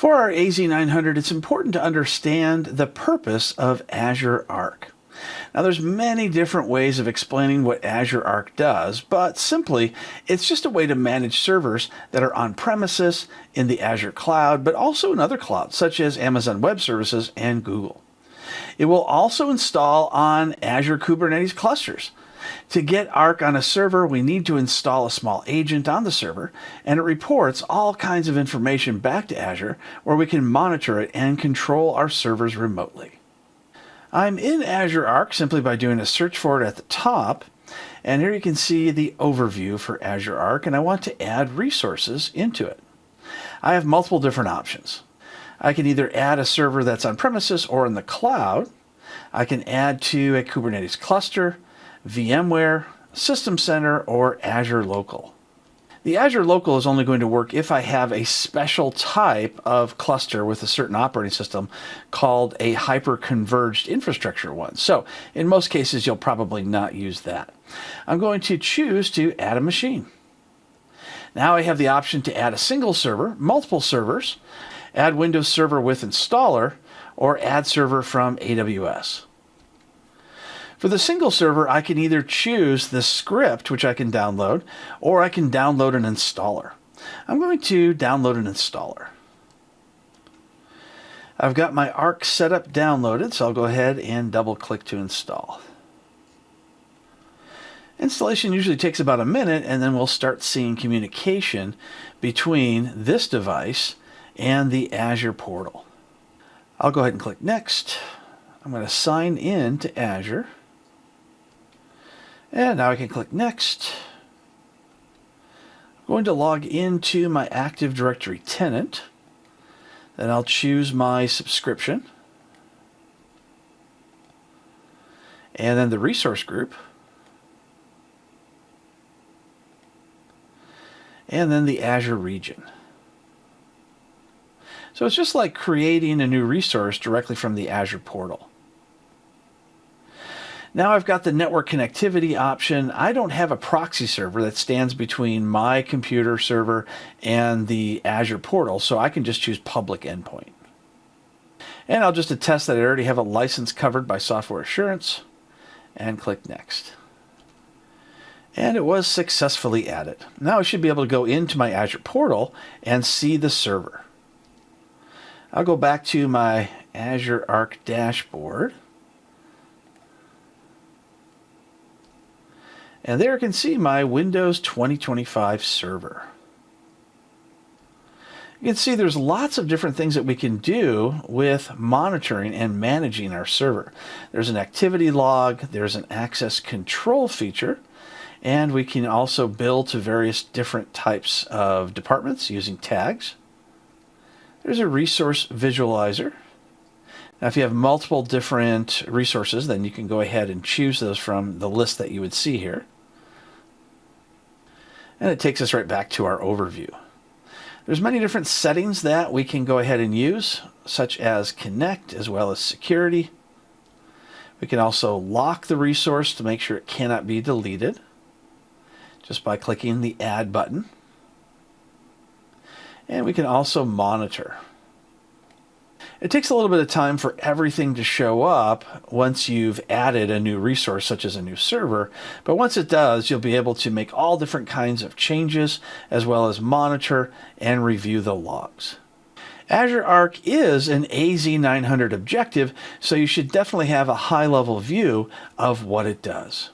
For our AZ-900, it's important to understand the purpose of Azure Arc. Now, there's many different ways of explaining what Azure Arc does, but simply, it's just a way to manage servers that are on premises in the Azure cloud, but also in other clouds, such as Amazon Web Services and Google. It will also install on Azure Kubernetes clusters. To get Arc on a server, we need to install a small agent on the server, and it reports all kinds of information back to Azure, where we can monitor it and control our servers remotely. I'm in Azure Arc simply by doing a search for it at the top, and here you can see the overview for Azure Arc, and I want to add resources into it. I have multiple different options. I can either add a server that's on premises or in the cloud. I can add to a Kubernetes cluster, VMware, System Center, or Azure Local. The Azure Local is only going to work if I have a special type of cluster with a certain operating system called a hyper-converged infrastructure one. So in most cases, you'll probably not use that. I'm going to choose to add a machine. Now I have the option to add a single server, multiple servers, add Windows Server with installer, or add server from AWS. For the single server, I can either choose the script, which I can download, or I can download an installer. I'm going to download an installer. I've got my Arc setup downloaded, so I'll go ahead and double-click to install. Installation usually takes about a minute, and then we'll start seeing communication between this device and the Azure portal. I'll go ahead and click Next. I'm going to sign in to Azure. And now I can click Next. I'm going to log into my Active Directory tenant. Then I'll choose my subscription. And then the resource group. And then the Azure region. So it's just like creating a new resource directly from the Azure portal. Now I've got the network connectivity option. I don't have a proxy server that stands between my computer server and the Azure portal, so I can just choose public endpoint. And I'll just attest that I already have a license covered by Software Assurance, and click Next. And it was successfully added. Now I should be able to go into my Azure portal and see the server. I'll go back to my Azure Arc dashboard. And there you can see my Windows 2025 server. You can see there's lots of different things that we can do with monitoring and managing our server. There's an activity log, there's an access control feature, and we can also build to various different types of departments using tags. There's a resource visualizer. Now, if you have multiple different resources, then you can go ahead and choose those from the list that you would see here. And it takes us right back to our overview. There's many different settings that we can go ahead and use, such as connect as well as security. We can also lock the resource to make sure it cannot be deleted just by clicking the Add button. And we can also monitor. It takes a little bit of time for everything to show up once you've added a new resource, such as a new server, but once it does, you'll be able to make all different kinds of changes, as well as monitor and review the logs. Azure Arc is an AZ-900 objective, so you should definitely have a high-level view of what it does.